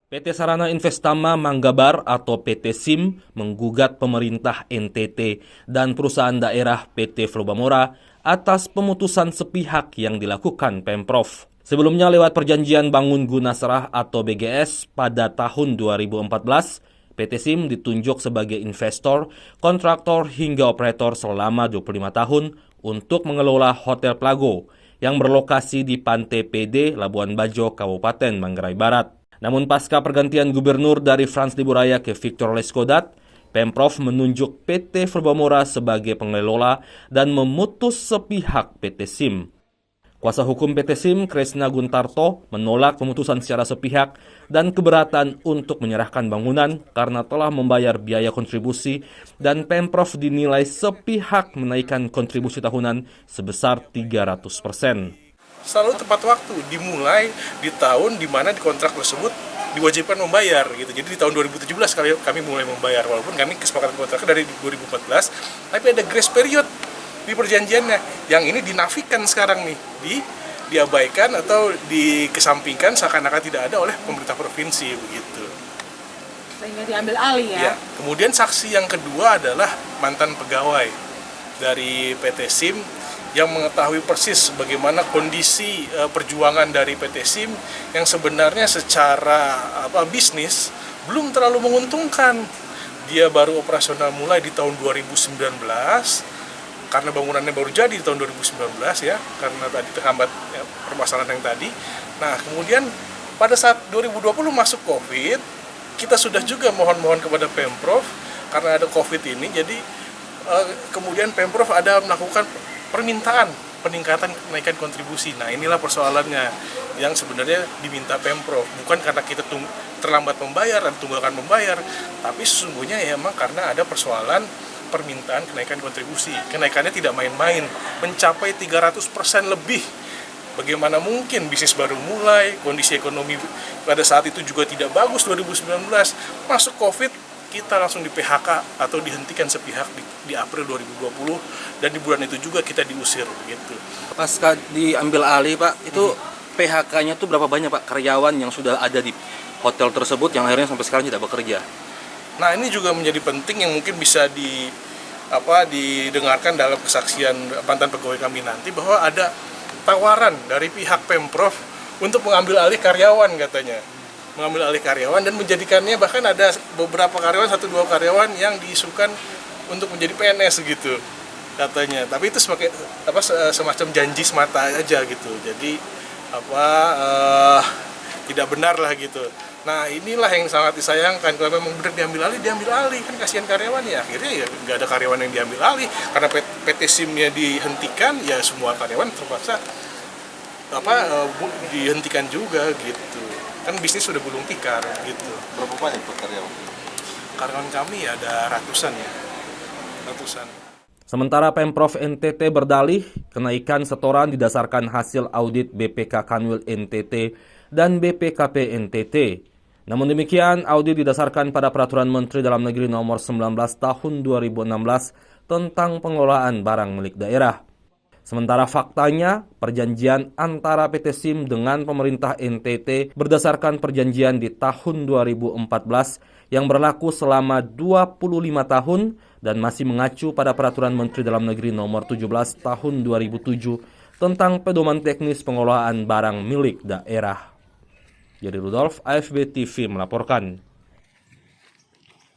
PT Sarana Investama Manggabar atau PT SIM menggugat pemerintah NTT dan perusahaan daerah PT Flobamora atas pemutusan sepihak yang dilakukan Pemprov. Sebelumnya lewat perjanjian bangun guna serah atau BGS pada tahun 2014, PT SIM ditunjuk sebagai investor, kontraktor hingga operator selama 25 tahun untuk mengelola Hotel Plago yang berlokasi di Pantai PD, Labuan Bajo, Kabupaten Manggarai Barat. Namun pasca pergantian gubernur dari Frans Liburaya ke Victor Leskodat, Pemprov menunjuk PT Flobamora sebagai pengelola dan memutus sepihak PT SIM. Kuasa hukum PT SIM, Kresna Guntarto, menolak pemutusan secara sepihak dan keberatan untuk menyerahkan bangunan karena telah membayar biaya kontribusi dan Pemprov dinilai sepihak menaikkan kontribusi tahunan sebesar 300%. Selalu tepat waktu, dimulai di tahun di mana di kontrak tersebut diwajibkan membayar gitu. Jadi di tahun 2017 kami mulai membayar, walaupun kami kesepakatan kontraknya dari 2014, tapi ada grace period di perjanjiannya. Yang ini dinafikan sekarang nih, diabaikan atau dikesampingkan seakan-akan tidak ada oleh pemerintah provinsi begitu. Sehingga diambil alih ya. Kemudian saksi yang kedua adalah mantan pegawai dari PT SIM yang mengetahui persis bagaimana kondisi perjuangan dari PT SIM yang sebenarnya secara bisnis belum terlalu menguntungkan. Dia baru operasional mulai di tahun 2019 karena bangunannya baru jadi di tahun 2019 ya, karena tadi terhambat ya, permasalahan yang tadi. Nah, kemudian pada saat 2020 masuk Covid, kita sudah juga mohon-mohon kepada Pemprov karena ada Covid ini, jadi kemudian Pemprov ada melakukan permintaan peningkatan kenaikan kontribusi. Nah, inilah persoalannya yang sebenarnya diminta Pemprov, bukan karena kita terlambat membayar dan tunggakan membayar, tapi sesungguhnya ya emang karena ada persoalan permintaan kenaikan kontribusi. Kenaikannya tidak main-main, mencapai 300% lebih. Bagaimana mungkin bisnis baru mulai, kondisi ekonomi pada saat itu juga tidak bagus 2019, masuk Covid, kita langsung di PHK atau dihentikan sepihak di April 2020 dan di bulan itu juga kita diusir begitu. Pasca diambil alih Pak, itu PHK-nya tuh berapa banyak Pak karyawan yang sudah ada di hotel tersebut yang akhirnya sampai sekarang tidak bekerja? Nah, ini juga menjadi penting yang mungkin bisa didengarkan dalam kesaksian mantan pegawai kami nanti, bahwa ada tawaran dari pihak Pemprov untuk mengambil alih karyawan katanya. Mengambil alih karyawan dan menjadikannya, bahkan ada beberapa karyawan, 1-2 karyawan yang diisukan untuk menjadi PNS gitu katanya. Tapi itu sebagai semacam janji semata aja gitu. Jadi tidak benar lah gitu. Nah, inilah yang sangat disayangkan. Kalau memang benar diambil alih kan kasihan karyawan ya. Akhirnya ya nggak ada karyawan yang diambil alih karena PT SIM-nya dihentikan, ya semua karyawan terpaksa dihentikan juga gitu. Kan bisnis sudah gulung tikar gitu. Berapa banyak karyawan? Karyawan kami ada ratusan. Sementara Pemprov NTT berdalih, kenaikan setoran didasarkan hasil audit BPK Kanwil NTT dan BPKP NTT. Namun demikian, audit didasarkan pada Peraturan Menteri Dalam Negeri Nomor 19 Tahun 2016 tentang pengelolaan barang milik daerah. Sementara faktanya, perjanjian antara PT SIM dengan pemerintah NTT berdasarkan perjanjian di tahun 2014 yang berlaku selama 25 tahun dan masih mengacu pada Peraturan Menteri Dalam Negeri Nomor 17 Tahun 2007 tentang pedoman teknis pengelolaan barang milik daerah. Jadi Rudolf, AFB TV melaporkan.